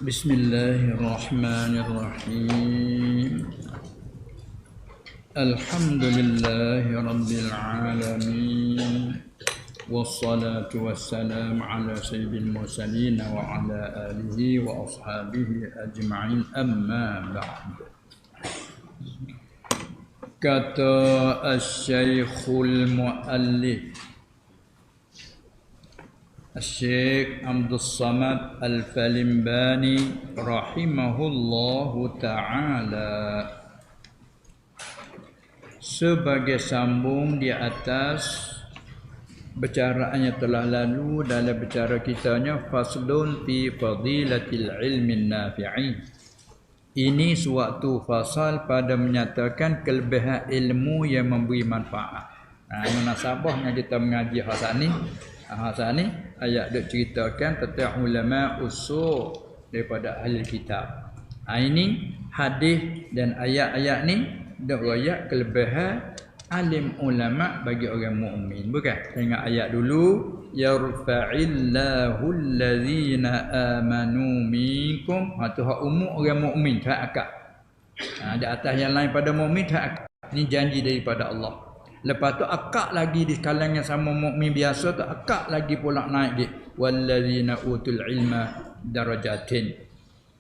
Bismillahirrahmanirrahim. Alhamdulillahi rabbil alamin. Wassalatu wassalamu ala sayyidil mursalin wa ala alihi wa ashabihi ajma'in, amma ba'd. Kata Asy-Syekhul Muallif Syekh Abdul Samad Al-Falimbani rahimahullahu ta'ala, sebagai sambung di atas bicaraannya telah lalu dalam bicara kitanya faslun fi fadilatil ilmin nafi'i. Ini suatu fasal pada menyatakan kelebihan ilmu yang memberi manfaat. Munasabahnya kita mengaji Hasan ni ayat duk ceritakan tentang ulama usul daripada ahli kitab. Ini hadis dan ayat-ayat ni dak royak kelebihan alim ulama bagi orang mukmin. Bukan? Tengok ayat dulu, yarfa'illahu allazina amanu minkum. Tu hak umum orang mukmin, tak akak. Di atas yang lain pada mukmin tak akak. Ini janji daripada Allah. Lepas tu akak lagi di kalangan sama mukmin biasa tu akak lagi pula naik di wallazina utul ilma darajatin.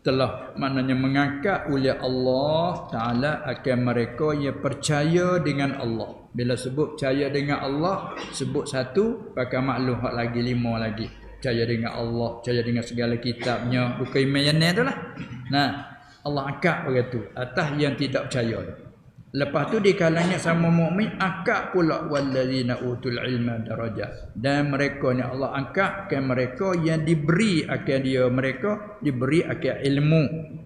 Telah maknanya mengangkat oleh Allah Ta'ala akan mereka yang percaya dengan Allah. Bila sebut percaya dengan Allah, sebut satu, pakai maklum hak lagi 5 lagi. Percaya dengan Allah, percaya dengan segala kitabnya, bukan iman yang ni tu lah. Nah, Allah angkat orang tu atas yang tidak percaya tu. Lepas tu di kalangan sama mukmin angkat pula wallazina utul ilma darajat, dan mereka ni Allah angkat ke mereka yang diberi akan dia, mereka diberi akan ilmu,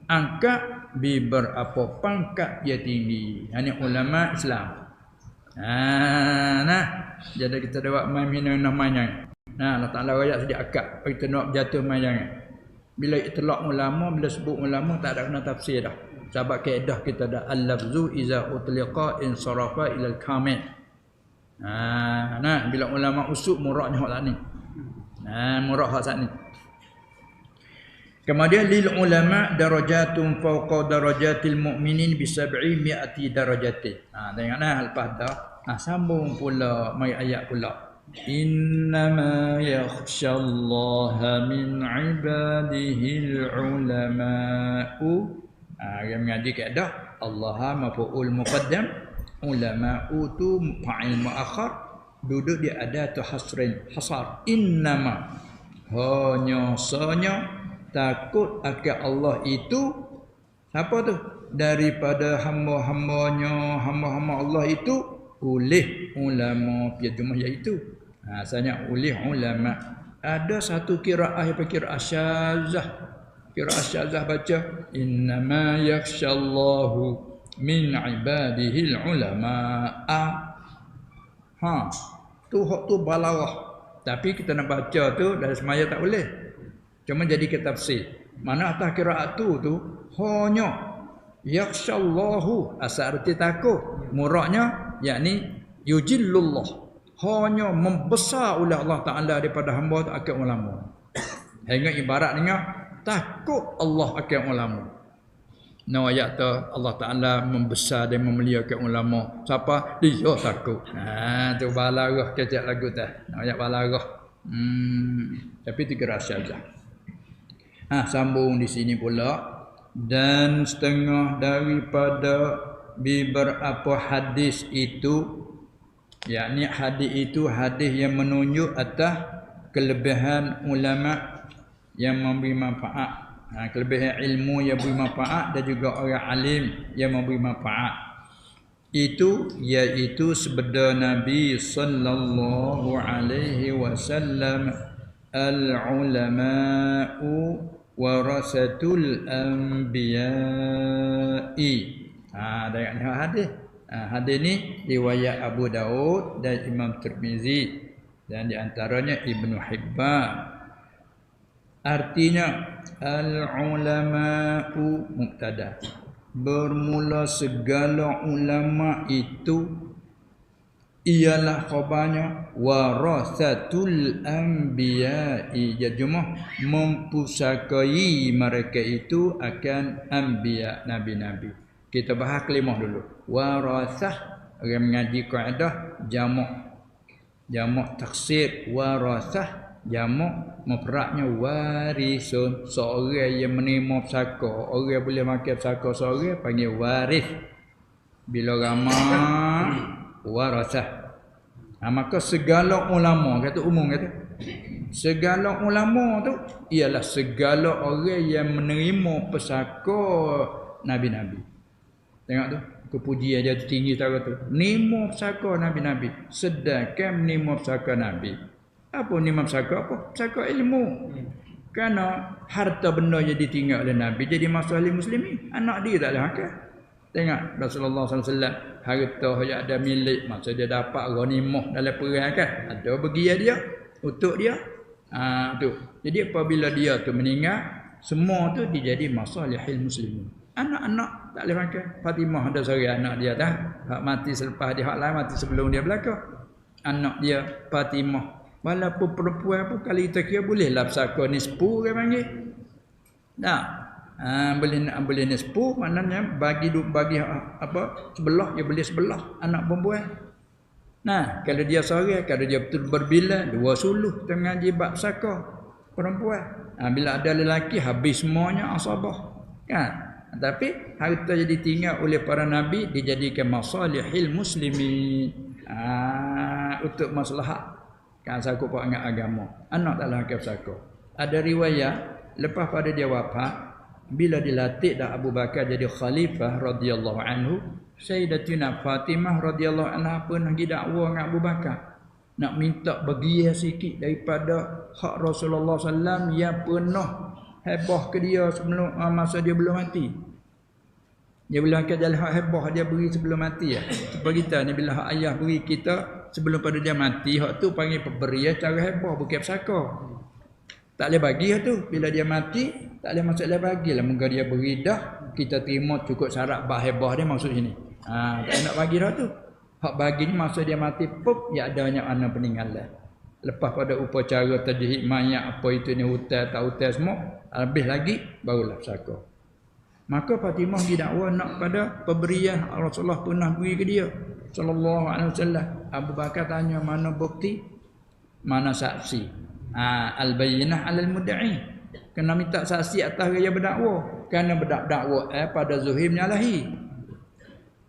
angkat bi berapa pangkat dia tinggi. Ini ulama Islam. Nah, jadi kita dapat main minum namanya. Allah Taala ayat sejak akad kita nak jatuh main. Bila itlaq ulama, bila sebut ulama tak ada kena tafsir dah. Sebab kaedah kita dah al-lafzu iza utliqa insarafa ila al-kamil. Bila ulama usul muraknya hak ni. Murak hak sat ni. Kemudian lil ulama darajatun fawqa darajatil mu'minin bi 700 darajatin. Tengoklah lepas dah. Sambung pula mai ayat pula. Innama yakhshallaha min ibadihil ulama'u. Yang mengaji kaedah Allah maf'ul muqaddam, ulama tu fa'il muakhar, duduk di adatu hasrin hasar. Innama hanya takut akan Allah itu siapa tu? Daripada hamba-hamba Allah itu oleh ulama, cuma iaitu asalnya oleh ulama. Ada satu qiraah yang qiraah syazah. Qiraah syazah baca innama yakhshallahu min ibadihil ulama. Tu hak tu balarah. Tapi kita nak baca tu dari semaya tak boleh. Cuma jadi ke tafsir. Mana atas qiraat tu hanya yakhshallahu, asal arti takut. Muraknya yakni yujillullah. Hanya membesar oleh Allah Taala daripada hamba tu akan ulama. Hingga ibaratnya takut Allah akan ulama. Ayat tu Allah Ta'ala membesar dan memuliakan ulama. Siapa? Dia takut. Tu balarah kecak lagu tu. Ayat balarah. Tapi tiga rasa saja. Sambung di sini pula. Dan setengah daripada beberapa hadis itu, yakni hadis itu hadis yang menunjuk atas kelebihan ulama yang memberi manfaat, kelebihan ilmu yang memberi manfaat, dan juga orang alim yang memberi manfaat. Itu iaitu sabda Nabi sallallahu alaihi wasallam, al-ulama'u warasatul anbiya'i. Dengan hadis. Hadis ni riwayat Abu Daud dan Imam Tirmizi, dan di antaranya Ibnu Hibban. Artinya al-ulama'u mubtada. Bermula segala ulama itu ialah khabarnya warasatul anbiya'i, jumlah mempusakai mereka itu akan anbiya, nabi-nabi. Kita bahas kelimah dulu. Warasah, orang mengaji kaedah jamak taksir. Warasah jamak mufradnya warisun, seorang yang menerima pusaka. Orang boleh makan pusaka seorang panggil waris. Bila ramai warasah. Maka segala ulama, kata umum kata, segala ulama tu ialah segala orang yang menerima pesaka nabi-nabi. Tengok tu, kepujian dia tinggi tahu tu. Menerima pesaka nabi-nabi, sedangkan menerima pesaka nabi. Apa menerima pesaka? Apa? Pesaka ilmu. Kerana harta benda yang ditinggal oleh nabi jadi masalah muslimin. Anak dia tak ada hak. Tengok Rasulullah SAW, harta yang ada milik, masa dia dapat ghanimah dalam perang kan, ada bagi dia untuk dia. Tu. Jadi apabila dia tu meninggal, semua tu dijadi masalihil muslimin. Anak-anak tak boleh makan. Fatimah ada seorang anak dia dah, hak mati selepas dia, hak lain mati sebelum dia belaka. Anak dia Fatimah, walaupun perempuan pun kalau kita kira bolehlah pesaka nisfu orang panggil. Nah, boleh nisfu maknanya bagi apa sebelah, dia boleh sebelah anak perempuan. Nah, kalau dia seorang, kalau dia betul berbilang 2 suluh kita mengaji bab pesaka perempuan. Bila ada lelaki habis semuanya asabah. Kan? Tapi harta jadi tinggal oleh para nabi dijadikan masalihil muslimin. Untuk maslahat kan sangkut dengan agama. Anak taklah hakam pesaka. Ada riwayat lepas pada dia wafat, bila dilatih dah Abu Bakar jadi khalifah radhiyallahu anhu, Sayyidatina Fatimah radhiyallahu anha pun pergi dakwa dengan Abu Bakar, nak minta bagian sikit daripada hak Rasulullah SAW yang pernah hebah ke dia sebelum masa dia belum mati. Dia bila angkat jalan hak hebah dia beri sebelum mati ya. Seperti kita ni bila hak ayah beri kita sebelum pada dia mati, hak tu panggil pemberian cara hebah, bukan pesaka. Tak boleh bagi tu. Bila dia mati, tak boleh masuk lagi bagilah. Moga dia beri dah, kita terima cukup syarat bahebah dia maksud sini. Tak nak bagi dah tu. Hak bagi ni masa dia mati, pup, ya adanya anak peninggalan. Lepas pada upacara tajhid mayat apa itu ni, hutan tak hutan semua, habis lagi barulah pesaka. Maka Fatimah didakwa nak pada pemberian Rasulullah pernah beri ke dia sallallahu alaihi wasallam. Abu Bakar tanya mana bukti, mana saksi. Al-bayyinah 'alal mudda'i. Kena minta saksi atas dia berdakwa. Kerana berdakwa pada Zuhair menyalahi.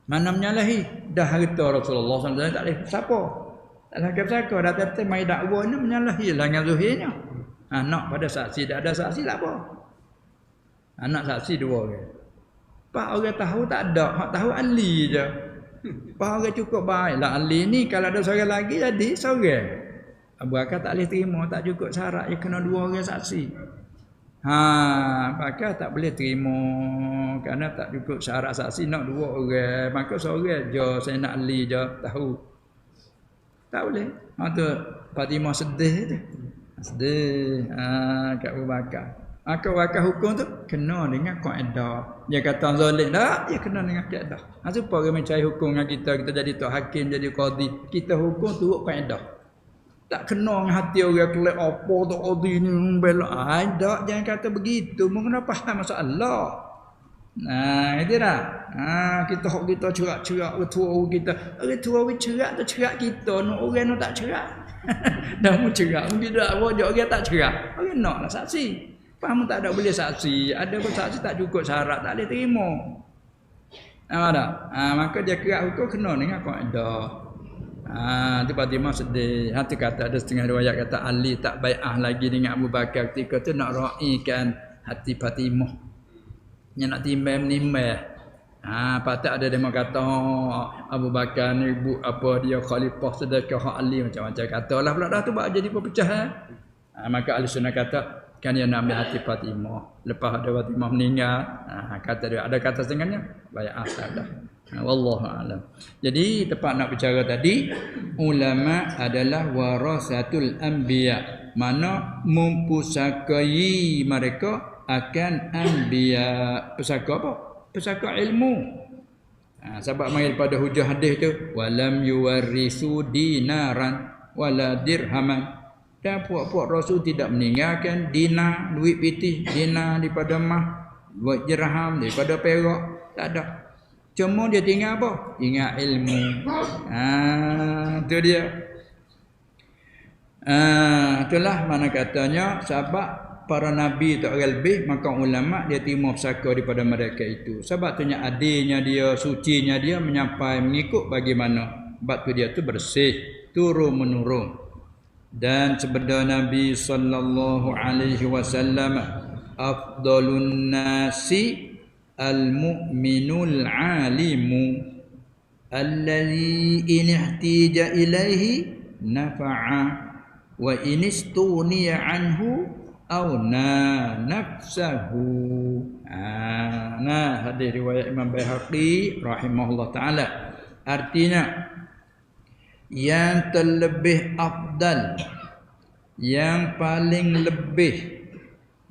Mana menyalahi? Dah harta Rasulullah SAW tak boleh siapa. Tak boleh siapa. Dah kata mai dakwa ni menyalahi lah dengan Zuhairnya. Nak pada saksi, tak ada saksi tak apa. Anak saksi 2 orang. Pak orang tahu tak ada, hak tahu ahli je. Pak orang cukup baiklah ahli ni, kalau ada seorang lagi jadi seorang. Abu Bakar tak boleh terima, tak cukup syarat, dia kena 2 orang saksi. Bakar tak boleh terima kerana tak cukup syarat saksi, nak 2 orang. Maka seorang je, saya nak ahli je tahu. Tak boleh. Tu Fatimah sedih tu. Sedih kat Abu Bakar. Maka wakil hukum tu kena dengan kaedah. Dia kata zalim tak, dia kena dengan kaedah. Supaya orang mencari hukum dengan kita jadi tok hakim, jadi qadi, kita hukum turut kaedah. Tak kena dengan hati orang kelak apa tak qadi ni bela. Tak, jangan kata begitu. Mungkin faham masalah. Itu dah. Kita hok kita cerak-cerak tua kita. Orang tua cerak tu cerak kita, orang tak cerak. Dah mu cerak, mungkin dak wajak orang tak cerak. Orang naklah saksi. Faham tak ada boleh saksi. Ada pun saksi tak cukup syarat, tak boleh terima. Maka dia kerak hukum kena dengan kaedah. Tu Fatimah sedih. Hati kata ada setengah riwayat kata Ali tak bai'ah lagi dengan Abu Bakar ketika tu nak raikan hati Fatimah. Yang nak timbang-nimbang. Patut ada demo kata Abu Bakar ni ibu apa dia khalifah sedekah hak Ali macam-macam katalah pula dah tu buat jadi perpecahan. Maka ahli sunnah kata kan dia nak ambil hati Fatimah. Lepas ada Fatimah meninggal, kata dia ada kata setengahnya bai'ah dah. Wallahu a'lam. Jadi tempat nak bicara tadi, ulama adalah warasatul anbiya, mana mempusakai mereka akan anbiya. Pusaka apa? Pusaka ilmu. Sebab mai pada hujah hadis tu, walam yuwarrisu dinaran wala dirhaman. Dan puak-puak Rasul tidak meninggalkan dinar, duit pitih, dinar daripada mah, buat dirham daripada perak, tak ada. Cuma dia tinggal apa? Ingat ilmu. Itu dia. Itulah mana katanya sebab para nabi tak orang lebih, maka ulama dia terima pesaka daripada mereka itu. Sebab tu adilnya dia, sucinya dia menyampai mengikut bagaimana. Sebab tu dia tu bersih, turun menurun. Dan sabda Nabi sallallahu alaihi wasallam, afdalun nasi al-mu'minul alimu alladhi in ihtija ilaihi nafa'a wa in istuniya anhu awna nafsahu. Nah, hadis riwayat Imam Baihaqi rahimahullah taala. Artinya yang terlebih afdal, yang paling lebih.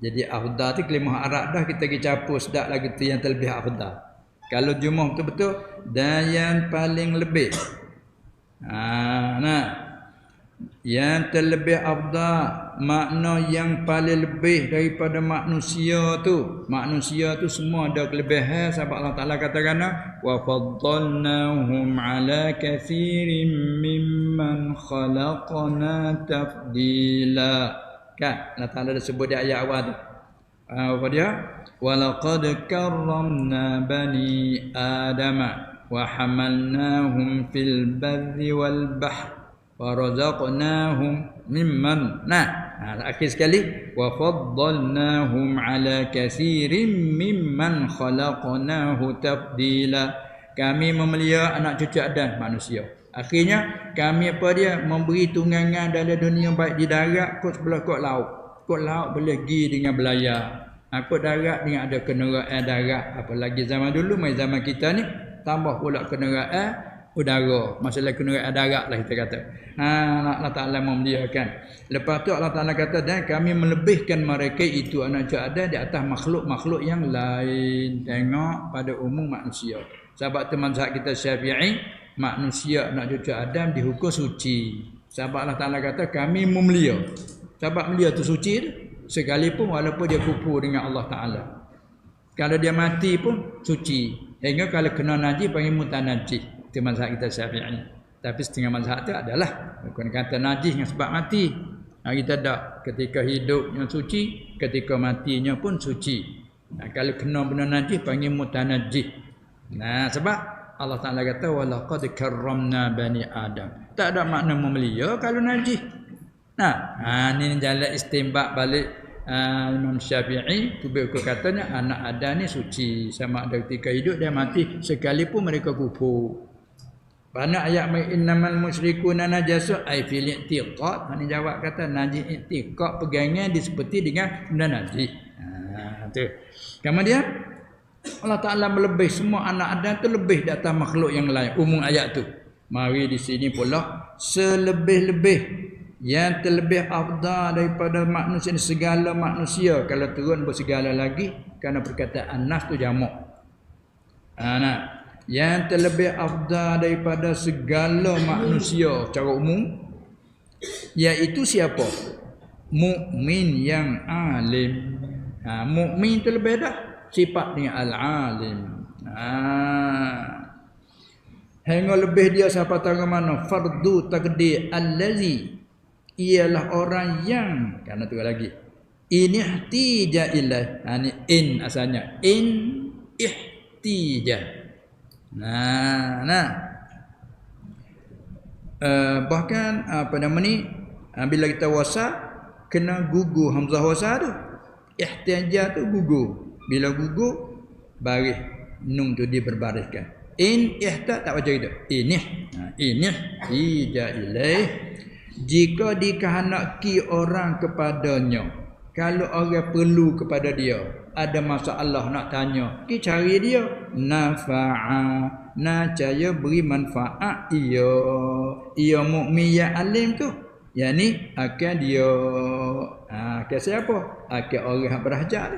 Jadi afdal tu kalimah Arab dah kita pergi capus dak lagi tu yang terlebih afdal. Kalau jumlah betul-betul dan yang paling lebih. Yang terlebih afdal, makna yang paling lebih daripada manusia tu. Manusia tu semua ada kelebihan sebab Allah Taala katakan wa faddalnahum ala katsirin mimman khalaqna tafdila. Kan Allah Taala dah sebut di ayat awal tu. Apa dia? Walaqad karramna bani adama wa hamalnahum fil barri wal bahri warazaqnahum mimman. Akhir sekali wa faddalnahum ala katsirin mimman khalaqnahu tafdila. Kami memelihara anak cucu Adam manusia. Akhirnya kami apa dia memberi tunggangan dalam dunia baik di darat kot sebelah kot laut. Kot laut boleh pergi dengan belayar. Kot darat dengan ada kenderaan darat. Apalagi zaman dulu mai zaman kita ni tambah pula kenderaan udara, masalah kenderaan darat lah kita kata. Allah Ta'ala memuliakan. Lepas tu Allah Ta'ala kata dan kami melebihkan mereka itu anak cucu Adam di atas makhluk-makhluk yang lain. Tengok pada umum manusia. Sebab tu mazhab kita Syafi'i, manusia anak cucu Adam dihukum suci. Sebab Allah Ta'ala kata kami memulia. Sebab mulia tu suci tu. Sekalipun walaupun dia kufur dengan Allah Ta'ala. Kalau dia mati pun suci. Hingga kalau kena najis panggil mutanajis. Itu mazhab kita Syafi'i. Tapi setengah mazhab itu adalah bukan kata najis dengan sebab mati. Kita tak. Ketika hidupnya suci, ketika matinya pun suci. Kalau kena benda najis panggil mutanajis. Sebab Allah Ta'ala kata walaqad karramna bani Adam. Tak ada makna memelihara kalau najis. Ini jalan istimbak balik Imam Syafi'i. Kubik katanya anak Adam ni suci. Sama ada ketika hidup dia mati sekalipun mereka kufur. Pada ayat innamal musyrikuna najasun ai fil i'tiqad. Ini jawab kata najis i'tiqad pegangan seperti dengan benda najis. Tu. Kemudian Allah Taala melebih semua anak Adam tu lebih di atas makhluk yang lain. Umum ayat tu. Mari di sini pula selebih-lebih yang terlebih afdal daripada manusia segala manusia. Kalau turun bersegala lagi kerana perkataan nas tu jamak. Yang terlebih afdal daripada segala manusia secara umum iaitu siapa? Mukmin yang alim. Mukmin tu lebih dah sifat dengan al-alim. Hingga lebih dia siapa tahu mana fardu takdir allazi ialah orang yang kerana tu lagi in ihtija ilai. Ini in asalnya in ihtija. Bahkan apa nama ni bila kita wasa kena gugur hamzah wasa tu. Ihtiaja tu gugur. Bila gugur baris nun tu dia berbariskan. In ihta tak baca itu. Inih ija ilaih. Jika dikehendaki orang kepadanya. Kalau orang perlu kepada dia, ada masalah nak tanya, kita cari dia. Nafa'a, nacaya beri manfaat ia mukmin yang alim tu. Yang ni akan dia akan siapa? Akan orang yang berhajat.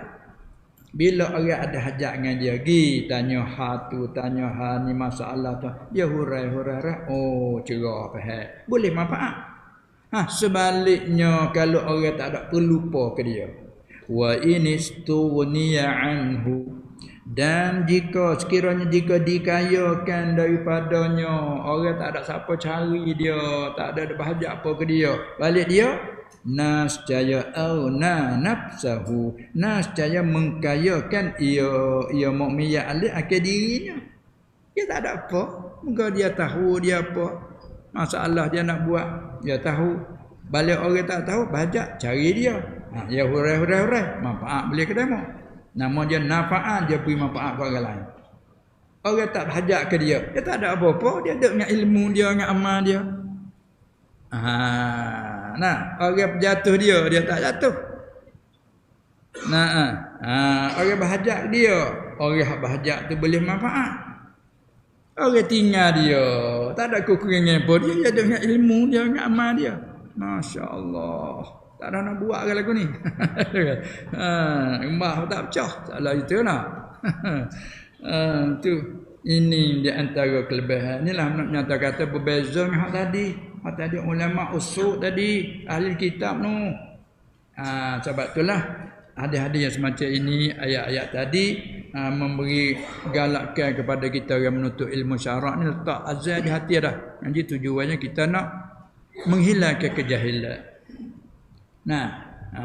Bila orang ada hajat dengan dia, gi tanya hatu, tanya ni masalah tu, dia hurai-hurai, oh cerah faham. Boleh manfaat. Sebaliknya kalau orang tak ada perlupa ke dia. Wa inistughniya anhu, dan sekiranya dikayakan daripadanya, orang tak ada siapa cari dia, tak ada bahajat apa ke dia, balik dia nascaya nafsahu, nascaya mengkayakan ia mukmin ya alih akan dirinya. Dia tak ada apa, moga dia tahu dia apa masalah dia nak buat, dia tahu. Balik orang tak tahu, bahajat cari dia. Dia hurai manfaat boleh ke demo. Nama dia nafaat, dia beri manfaat ke orang lain. Orang tak hajat ke dia tak ada apa-apa, dia ada dengan ilmu dia, dengan amal dia. Orang jatuh dia tak jatuh. Orang berhajat dia, orang berhajat tu boleh manfaat. Orang tinggal dia, tak ada kekurangan apa, dia ada dengan ilmu dia, dengan amal dia. Masya Allah. Tak ada nak buat ke lagu ni. Mbah tak pecah. Salah itu nak. Tu ini di antara kelebihan. Inilah nak nyata kata berbeza dengan hak tadi. Hak tadi ulama usul tadi, ahli kitab nu. Sebab itulah hadis-hadis yang semacam ini, ayat-ayat tadi memberi galakkan kepada kita yang menuntut ilmu syarak ni, letak azal di hati dah. Jadi tujuannya kita nak menghilangkan kejahilan.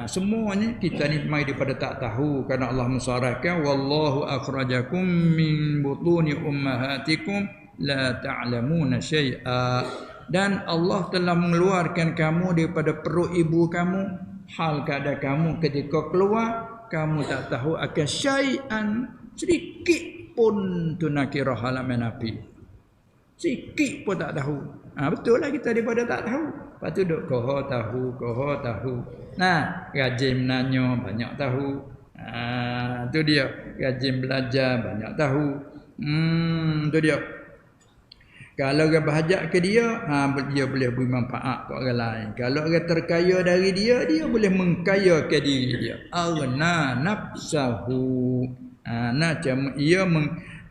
Semuanya kita ni mai daripada tak tahu, kerana Allah mensarahkan wallahu akhrajakum min butuni ummahatikum la ta'lamuna syai'a, dan Allah telah mengeluarkan kamu daripada perut ibu kamu, hal keadaan kamu ketika keluar kamu tak tahu akan syai'an, sedikit pun tunakira halaman api, sikit pun tak tahu. Betul lah kita daripada tak tahu. Lepas tu duk koho tahu. Rajin menanya banyak tahu. Tu dia. Rajin belajar banyak tahu. Tu dia. Kalau orang berhajat ke dia, dia boleh beri manfaat ke orang lain. Kalau orang terkaya dari dia, dia boleh mengkayakan diri dia. Aghna nafsahu.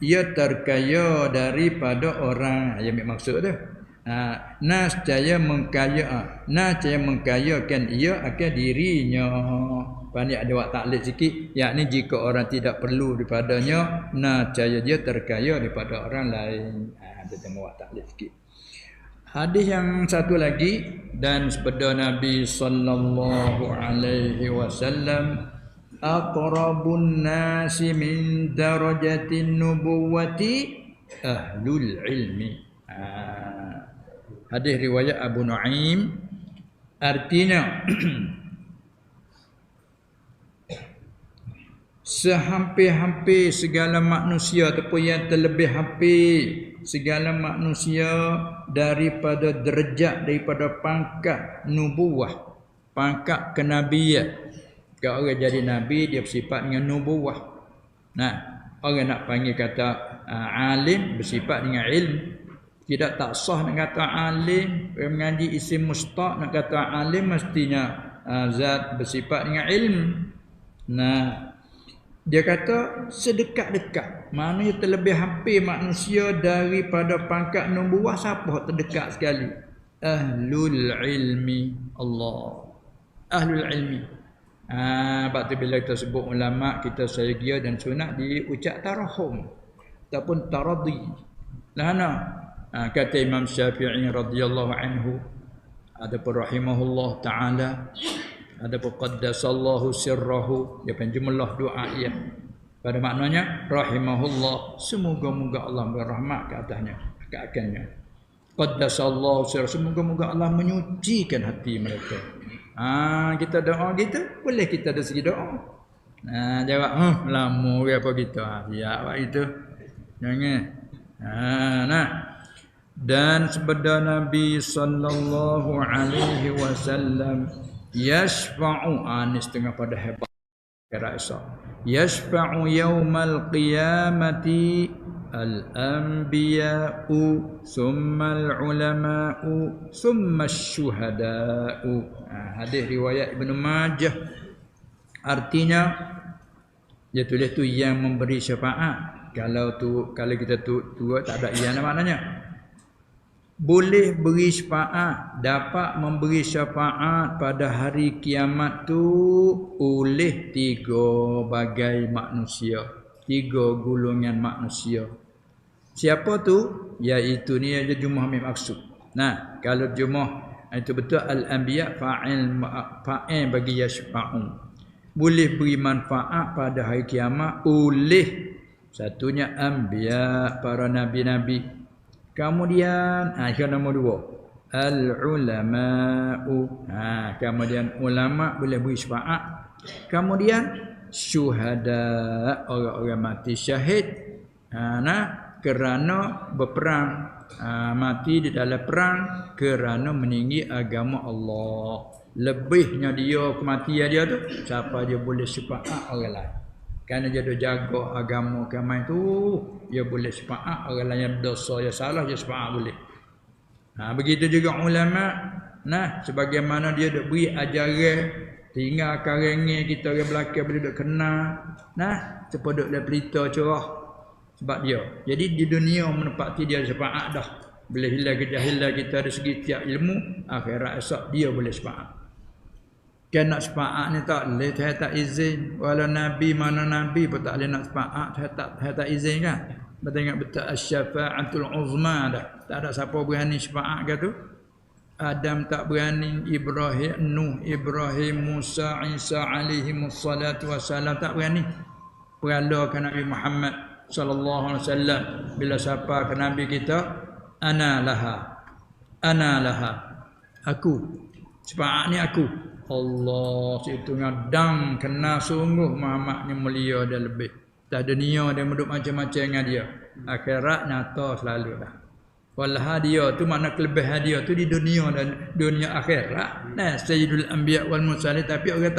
Ia terkaya daripada orang. Yang maksud tu. Nascaya mengkayakan ia akan dirinya. Pandai ada waktu taklid sikit, yakni jika orang tidak perlu daripadanya, nascaya dia terkaya daripada orang lain. Ada temu waktu taklid sikit. Hadis yang satu lagi, dan sabda Nabi sallallahu alaihi wasallam, aqrabun nasi min darajatin nubuwati ahlul ilmi. Hadis riwayat Abu Nuaim, artinya sehampir-hampir segala manusia ataupun yang terlebih hampir segala manusia daripada derajat, daripada pangkat nubuwah, pangkat kenabian. Kalau orang jadi nabi, dia bersifat dengan nubuwah. Orang nak panggil kata alim, bersifat dengan ilmu. Tidak tak sah nak kata alim, mengaji isim mustaq, nak kata alim mestinya zat bersifat dengan ilmu. Dia kata sedekat-dekat, maknanya terlebih hampir manusia daripada pangkat nubuwah, siapa terdekat sekali? Ahlul ilmi. Allah, ahlul ilmi. Sebab tu bila kita sebut ulama, kita sahaja dan sunat diucap tarahum ataupun taradhi. Kata Imam Syafi'i radhiyallahu anhu, adapun rahimahullah taala, adapun qaddasallahu sirrahu, dia penjumlah doa ia. Pada maknanya rahimahullah, semoga-moga Allah berrahmat ke atasnya, ke akannya. Qaddasallahu sirrahu, semoga-moga Allah menyucikan hati mereka. Kita doa gitu, boleh kita ada segi doa. Jawab, lama ke apa kita? Ya, itu. Jangan. Dan sabda Nabi sallallahu alaihi wasallam, yashfa'u, ini setengah pada hebat kira esok, yashfa'u yaumal qiyamati al-anbiya'u thumma al-ulama'u thumma asy-syuhada'u. Hadis riwayat Ibnu Majah, artinya Dia tulis tu yang memberi syafaat. Kalau kita tua tak ada yang maknanya. Boleh beri syafaat, dapat memberi syafaat pada hari kiamat tu oleh 3 bagai manusia, 3 golongan manusia. Siapa tu? Iaitu ni aja jumlah mim maksud. Nah, kalau jumlah itu betul al-anbiya fa'il bagi yashfa'un. Boleh beri manfaat pada hari kiamat oleh satunya anbiya, para nabi-nabi. Kemudian yang nombor 2 al-ulama'u. Kemudian ulama boleh beri syafaat. Kemudian syuhada, orang-orang mati syahid. Kerana berperang, mati di dalam perang kerana meninggi agama Allah. Lebihnya dia kematian dia tu, siapa dia boleh syafaat orang lain. Kerana dia dah jaga agama kami tu, dia boleh syafaat orang lain yang dosa, yang salah, dia syafaat boleh. Begitu juga ulama. Sebagaimana dia dah beri ajaran, tinggal karengnya kita orang belakang boleh duk kenal. Cepat duk dalam pelita cerah. Sebab dia. Jadi di dunia menepati dia syafaat dah. Boleh hilang kejahilan kita dari segi tiap ilmu, akhirat esok dia boleh syafaat. Kan nak syafaat ni tak boleh, saya tak izin. Walau Nabi mana Nabi pun tak boleh nak syafaat, saya tak izin kan. Betul ingat betul as-syafa'atul uzma dah. Tak ada siapa berani syafaat ke tu. Adam tak berani, Ibrahim, Nuh, Ibrahim, Musa, Isa alaihi wassalatu wassalam tak berani. Peralakan Nabi Muhammad sallallahu alaihi wasallam bila siapa ke Nabi kita, ana laha, aku syafaat ni aku. Allah situ ngadang kena sungguh Muhammad ni mulia dia lebih. Dah dunia dia menduk macam-macam dengan dia. Akhirat nyata selalu dah. Walah dia tu makna kelebihan dia tu di dunia dan dunia akhirat. Sayyidul anbiya wal mursalin, tapi orang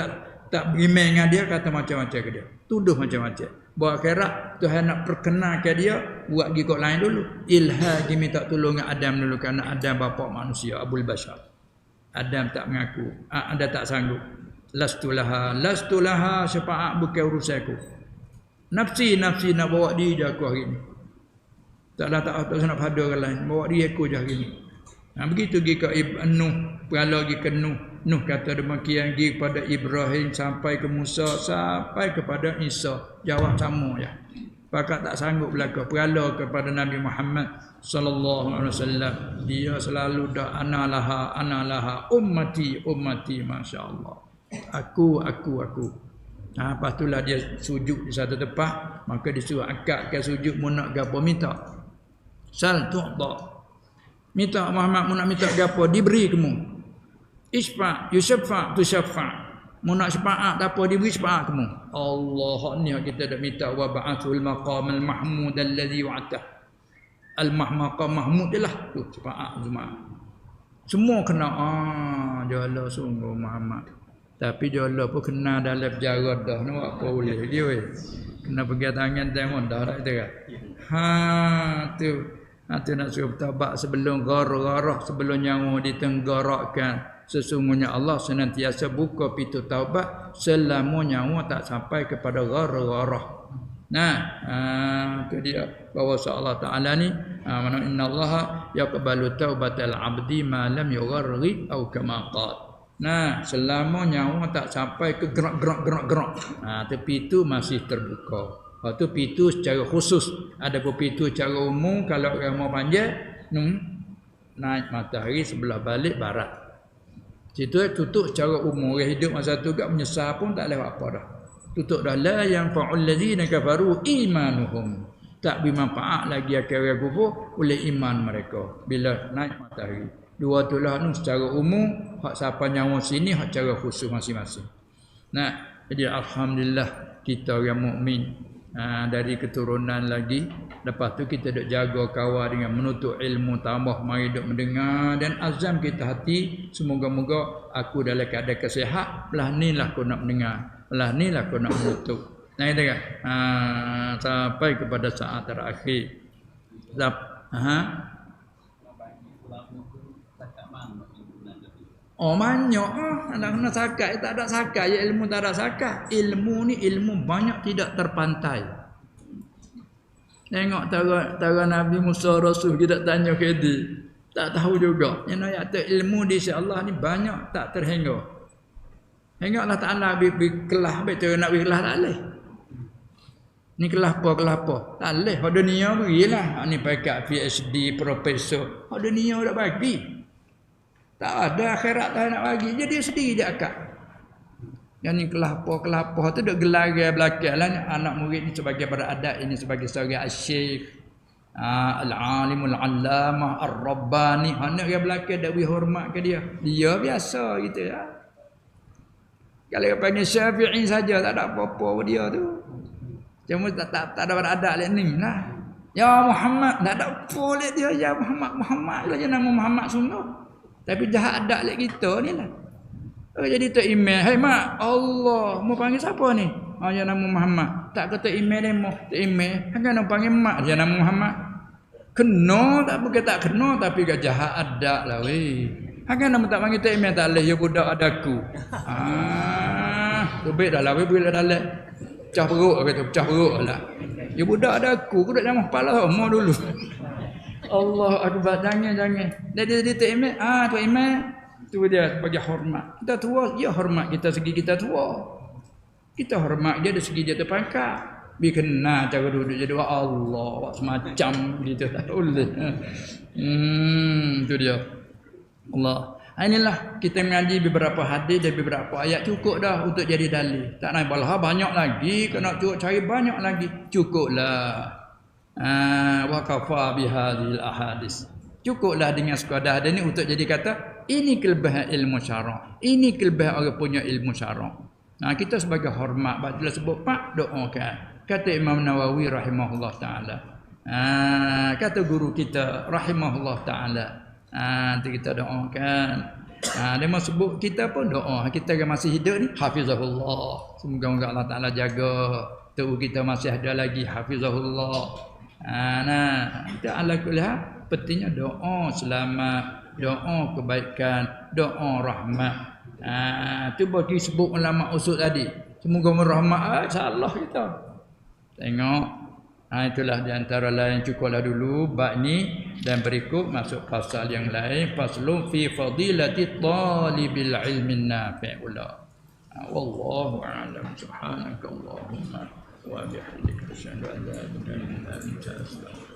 tak beriman dengan dia, kata macam-macam ke dia. Tuduh macam-macam. Buat akhirat Tuhan nak perkenalkan dia, buat gigok lain dulu. Ilha dia minta tolong dengan Adam dulu, kerana Adam bapa manusia, Abul Bashar. Adam tak mengaku, Anda tak sanggup. Lastulaha syafaat bukan urusanku. Nafsi nak bawa dia aku hari ni. Tak nak pada orang lain, bawa dia aku je hari ni. Begitu pergi ke Nuh, perala pergi ke Nuh. Nuh kata demikian pergi kepada Ibrahim, sampai ke Musa, sampai kepada Isa. Jawab sama je. Pakat tak sanggup belaka. Perala kepada Nabi Muhammad sallallahu alaihi wasallam. Dia selalu dah ana laha, ummati, masya-Allah. Aku. Lepas itulah dia sujud di satu tempat, maka disuruh akadkan sujud mu nak gapo minta. Sal tu'ta. Minta Muhammad mu nak minta gapo diberi kamu. Isfa yusaffa tusaffa. Mu nak syafaat apa diberi syafaat kamu. Allah ni kita dah minta wa ba'athul maqamal mahmud alladhi wa'ata. Al-maqam mahmud lah tu syafaat semua kena jala sungguh Muhammad. Tapi jala pun kena dalam jarak dah nak apa boleh dia weh. Kena pegang tangan tengok dah tak kita kan. Tu nak suruh bertabat sebelum garah, sebelum nyawa ditenggarakkan. Sesungguhnya Allah senantiasa buka pintu taubat selama nyawa tak sampai kepada garah. Itu dia bahawa Allah Ta'ala ni mana innallaha yaqbalu taubatal abdi ma lam yugharri au kama qala. Selama nyawa tak sampai ke gerak. Tapi itu masih terbuka. Waktu pintu secara khusus. Ada pun pintu secara umum, kalau orang mau panjang, naik matahari sebelah balik barat. Situ tutup secara umum. Orang hidup masa tu gak menyesal pun tak lewat apa dah. Tutup dah. La yanfa'ul ladzina kafaru imanuhum. Tak bermanfaat lagi akan orang kufur oleh iman mereka bila naik matahari. Dua itulah secara umum, hak siapa nyawa sini, hak secara khusus masing-masing. Jadi alhamdulillah kita orang mukmin dari keturunan lagi. Lepas tu kita duk jaga kawal dengan menuntut ilmu, tambah mari duk mendengar, dan azam kita hati semoga-moga aku dalam keadaan kesihat, belah ni lah aku nak mendengar, belah ni lah aku nak menuntut. Kita kan sampai kepada saat terakhir. Oh banyak nak kena zakat, tak ada zakat, ya ilmu tak ada zakat. Ilmu ni ilmu banyak tidak terpantai. Tengok tara Nabi Musa Rasul kita tanya ke dia. Tak tahu juga. Yang ayat tu ilmu di sisi Allah ni banyak tak terhingga. Hingga Allah Ta'ala kelah betul nak kelah tak boleh. Ni kelah apa? Tak boleh. Hak dunia berilah. Ni pakai PhD, profesor. Hak dunia dah bagi. Tak ada akhirat tak nak bagi. Jadi dia sendiri je akak. Yang ni kelah apa tu duk gelar belakang lah. Anak murid ni sebagai beradat, ini sebagai seorang asyik. Al-alimul allamah ar-rabbani. Anak dia belakang dah beri hormat ke dia. Dia biasa gitu ya. Kalau dia panggil Syafi'i saja tak ada apa-apa dia tu. Cuma tak ada beradat lek ni lah. Ya Muhammad tak ada apa lek dia. Ya Muhammad lah je nama Muhammad sungguh. Tapi jahat adat lek kita ni lah. Jadi tok email, "Hai mak, Allah, mau panggil siapa ni?" Ya nama Muhammad. Tak kata email demo, tok email, hang nak panggil mak dia nama Muhammad. Kena tak bukan tak kena tapi gak jahat adat lah weh. Hang nama tak panggil tok email tak leh ya budak adaku. Lebih dah lah weh bila dah leh. Pecah perut kata, pecah perut lah. Ya budak adaku, aku dak nama kepala mau dulu. Allah akbar, jangan. Jadi tok email, tok email tu dia bagi hormat. Kita tua, dia hormat kita segi kita tua. Kita hormat dia dari segi dia terpangkat. Biar kena cara duduk jadi Allah semacam gitu tak boleh. Tu dia. Allah. Inilah kita mengaji beberapa hadis dan beberapa ayat cukup dah untuk jadi dalil. Tak nak balah banyak lagi, kena cukup cari banyak lagi. Cukuplah. Wa kafa bihadhil ahadis. Cukuplah dengan sekadar ada ni untuk jadi kata ini kelebihan ilmu syara'. Ini kelebihan orang punya ilmu syara'. Nah, kita sebagai hormat bila sebut pak doakan. Kata Imam Nawawi rahimahullah taala. Kata guru kita rahimahullah taala. Nanti kita doakan. Dia mau sebut kita pun doa. Kita yang masih hidup ni hafizahullah. Semoga Allah Taala jaga. Tu kita masih ada lagi hafizahullah. Kita ala kulliha pentingnya doa selamat, doa kebaikan, doa rahmat. Tu bagi sebut ulama usul tadi. Semoga merahmat insya-Allah kita. Tengok. Itulah di antara lain cukuplah dulu bab ni dan berikut masuk pasal yang lain, faslun fi fadilati talibil ilmin nafi' ula. Wallahu a'lam. Subhanakallahumma wa bihamdika asyhadu an la ilaha illa anta astaghfiruka